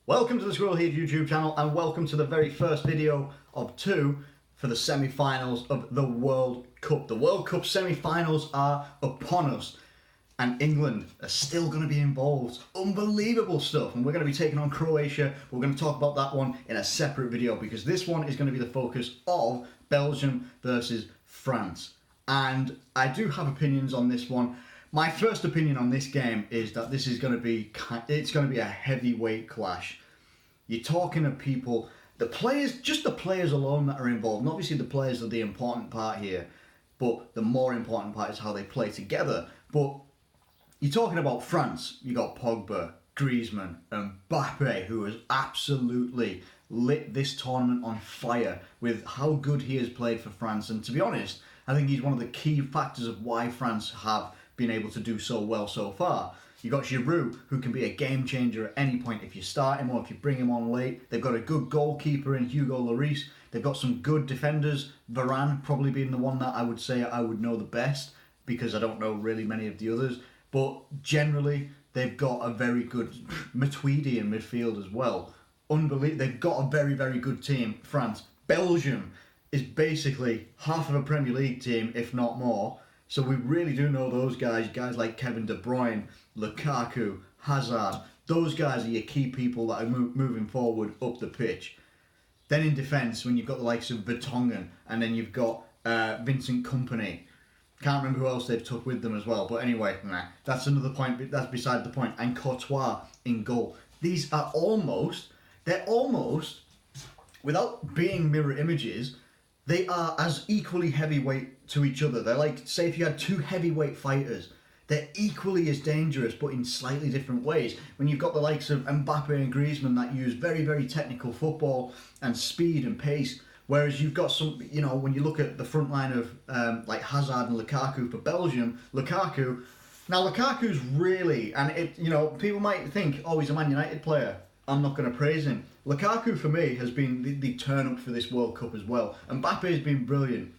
Welcome to the Squirrel Head YouTube channel and welcome to the very first video of two for the semi-finals of the World Cup. The World Cup semi-finals are upon us and England are still going to be involved. Unbelievable stuff, and we're going to be taking on Croatia. We're going to talk about that one in a separate video because this one is going to be the focus of Belgium versus France. And I do have opinions on this one. My first opinion on this game is that this is going to be a heavyweight clash. You're talking of people, the players, just the players alone that are involved. And obviously the players are the important part here, but the more important part is how they play together. But you're talking about France. You got Pogba, Griezmann, and Mbappe, who has absolutely lit this tournament on fire with how good he has played for France. And to be honest, I think he's one of the key factors of why France have been able to do so well so far. You got Giroud, who can be a game changer at any point if you start him or if you bring him on late. They've got a good goalkeeper in Hugo Lloris. They've got some good defenders. Varane probably being the one that I would say I would know the best because I don't know really many of the others. But generally, they've got a very good Matuidi in midfield as well. They've got a very, very good team. France. Belgium is basically half of a Premier League team, if not more. So we really do know those guys like Kevin De Bruyne, Lukaku, Hazard. Those guys are your key people that are moving forward up the pitch. Then in defence, when you've got the likes of Vertonghen, and then you've got Vincent Kompany. Can't remember who else they've took with them as well. But anyway, that's another point. That's beside the point. And Courtois in goal. These are they're almost, without being mirror images, they are as equally heavyweight to each other. They're like, say if you had two heavyweight fighters, they're equally as dangerous but in slightly different ways. When you've got the likes of Mbappe and Griezmann that use very, very technical football and speed and pace, whereas you've got some, when you look at the front line of like Hazard and Lukaku for Belgium, Lukaku's really, and people might think, oh, he's a Man United player. I'm not going to praise him. Lukaku, for me, has been the turn-up for this World Cup as well. Mbappe has been brilliant.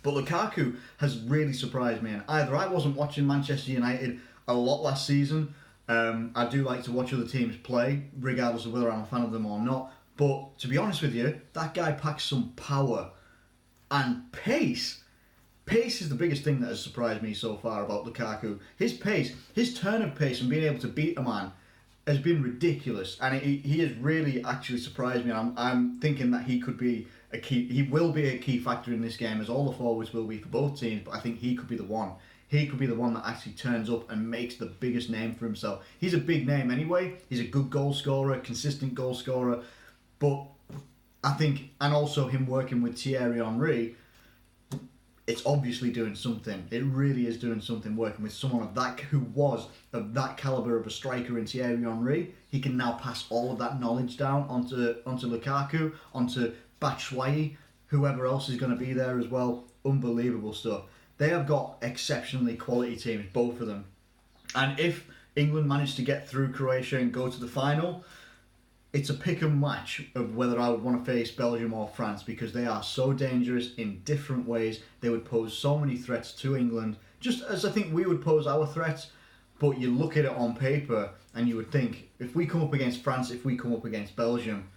But Lukaku has really surprised me. And either I wasn't watching Manchester United a lot last season. I do like to watch other teams play, regardless of whether I'm a fan of them or not. But to be honest with you, that guy packs some power and pace. Pace is the biggest thing that has surprised me so far about Lukaku. His pace, his turn of pace and being able to beat a man has been ridiculous, and he has really actually surprised me. I'm thinking that he will be a key factor in this game, as all the forwards will be for both teams, but I think he could be the one. He could be the one that actually turns up and makes the biggest name for himself. He's a big name anyway. He's a good goal scorer, consistent goal scorer, but I think, and also him working with Thierry Henry, it's obviously doing something. It really is doing something working with someone who was of that calibre of a striker in Thierry Henry. He can now pass all of that knowledge down onto Lukaku, onto Batshuayi, whoever else is going to be there as well. Unbelievable stuff. They have got exceptionally quality teams, both of them. And if England manage to get through Croatia and go to the final, it's a pick and match of whether I would want to face Belgium or France because they are so dangerous in different ways. They would pose so many threats to England, just as I think we would pose our threats. But you look at it on paper and you would think, if we come up against France, if we come up against Belgium,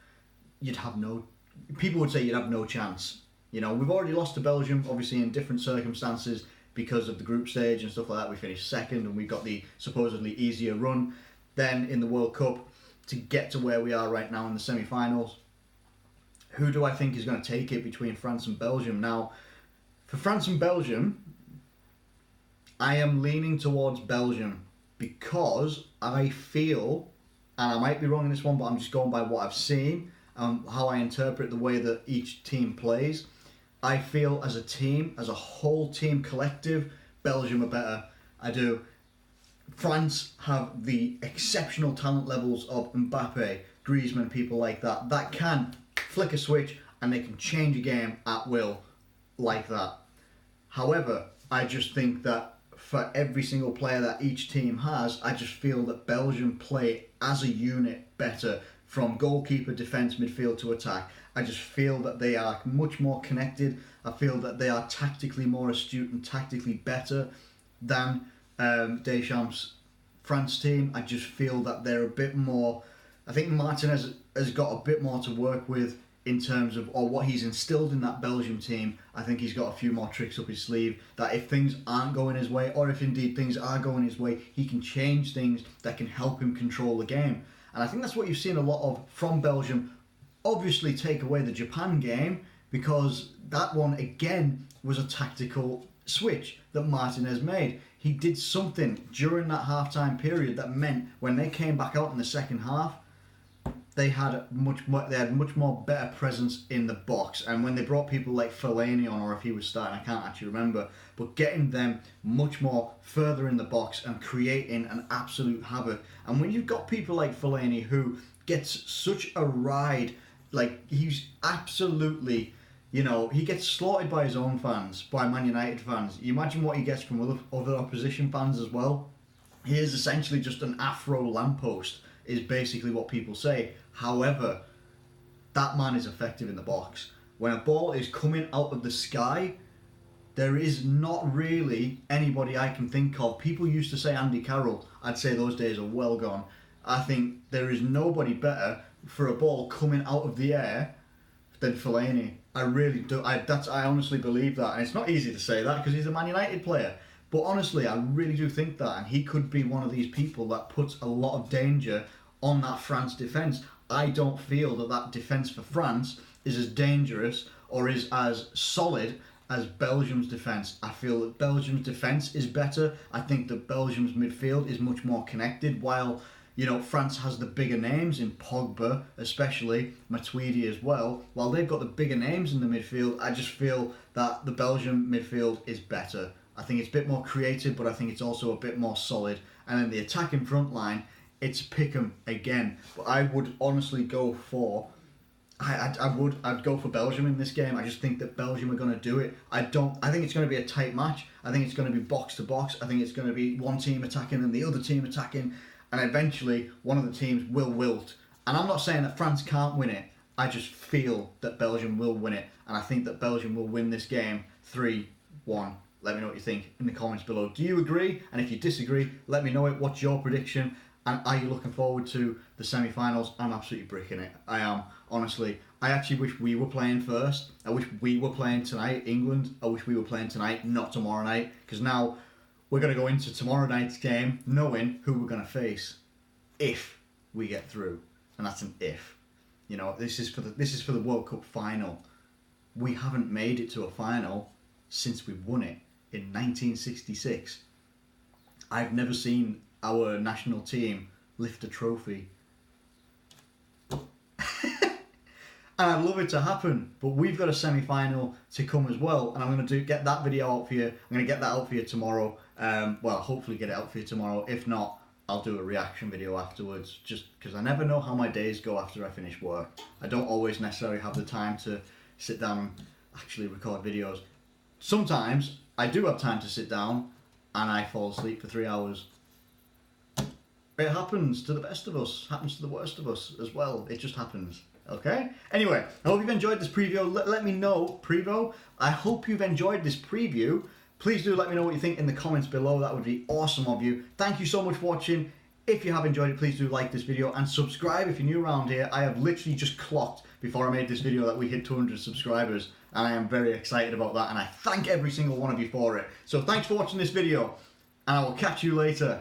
people would say you'd have no chance. We've already lost to Belgium, obviously in different circumstances because of the group stage and stuff like that. We finished second and we got the supposedly easier run. Then in the World Cup, to get to where we are right now in the semi-finals, who do I think is going to take it between France and Belgium? Now, for France and Belgium, I am leaning towards Belgium because I feel, and I might be wrong in this one, but I'm just going by what I've seen and how I interpret the way that each team plays. I feel as a team, as a whole team collective, Belgium are better. I do. France have the exceptional talent levels of Mbappe, Griezmann, people like that can flick a switch and they can change a game at will like that. However, I just think that for every single player that each team has, I just feel that Belgium play as a unit better from goalkeeper, defence, midfield to attack. I just feel that they are much more connected. I feel that they are tactically more astute and tactically better than Deschamps' France team. I just feel that they're a bit more I think Martinez has got a bit more to work with in terms of, or what he's instilled in that Belgium team. I think he's got a few more tricks up his sleeve that if things aren't going his way, or if indeed things are going his way, he can change things that can help him control the game. And I think that's what you've seen a lot of from Belgium. Obviously take away the Japan game, because that one again was a tactical switch that Martinez made. He did something during that half-time period that meant when they came back out in the second half, they had much more better presence in the box. And when they brought people like Fellaini on, or if he was starting, I can't actually remember, but getting them much more further in the box and creating an absolute havoc. And when you've got people like Fellaini who gets such a ride, like he's absolutely, you know, he gets slaughtered by his own fans, by Man United fans. You imagine what he gets from other opposition fans as well. He is essentially just an Afro lamppost, is basically what people say. However, that man is effective in the box. When a ball is coming out of the sky, there is not really anybody I can think of. People used to say Andy Carroll. I'd say those days are well gone. I think there is nobody better for a ball coming out of the air than Fellaini. I really do. I honestly believe that. And it's not easy to say that because he's a Man United player. But honestly, I really do think that. And he could be one of these people that puts a lot of danger on that France defence. I don't feel that defence for France is as dangerous or is as solid as Belgium's defence. I feel that Belgium's defence is better. I think that Belgium's midfield is much more connected, while, you know, France has the bigger names in Pogba, especially Matuidi as well. While they've got the bigger names in the midfield, I just feel that the Belgium midfield is better. I think it's a bit more creative, but I think it's also a bit more solid. And then the attacking front line, it's pick 'em again. But I would honestly go for, I'd go for Belgium in this game. I just think that Belgium are going to do it. I think it's going to be a tight match. I think it's going to be box to box. I think it's going to be one team attacking and the other team attacking, and eventually one of the teams will wilt. And I'm not saying that France can't win it. I just feel that Belgium will win it, and I think that Belgium will win this game 3-1. Let me know what you think in the comments below. Do you agree? And if you disagree, let me know it. What's your prediction? And are you looking forward to the semi-finals? I'm absolutely bricking it. I am, honestly. I actually wish we were playing first. I wish we were playing tonight, England. I wish we were playing tonight, not tomorrow night. Because now we're going to go into tomorrow night's game knowing who we're going to face if we get through. And that's an if. You know, this is for the World Cup final. We haven't made it to a final since we won it in 1966. I've never seen our national team lift a trophy. And I'd love it to happen, but we've got a semi-final to come as well, and I'm going to get that video out for you. I'm going to get that out for you tomorrow. Well, hopefully get it out for you tomorrow. If not, I'll do a reaction video afterwards, just because I never know how my days go after I finish work. I don't always necessarily have the time to sit down and actually record videos. Sometimes I do have time to sit down and I fall asleep for 3 hours. It happens to the best of us. Happens to the worst of us as well. It just happens. Okay? Anyway, I hope you've enjoyed this preview. Let me know. Preview? I hope you've enjoyed this preview. Please do let me know what you think in the comments below. That would be awesome of you. Thank you so much for watching. If you have enjoyed it, please do like this video and subscribe if you're new around here. I have literally just clocked before I made this video that we hit 200 subscribers, and I am very excited about that, and I thank every single one of you for it. So thanks for watching this video, and I will catch you later.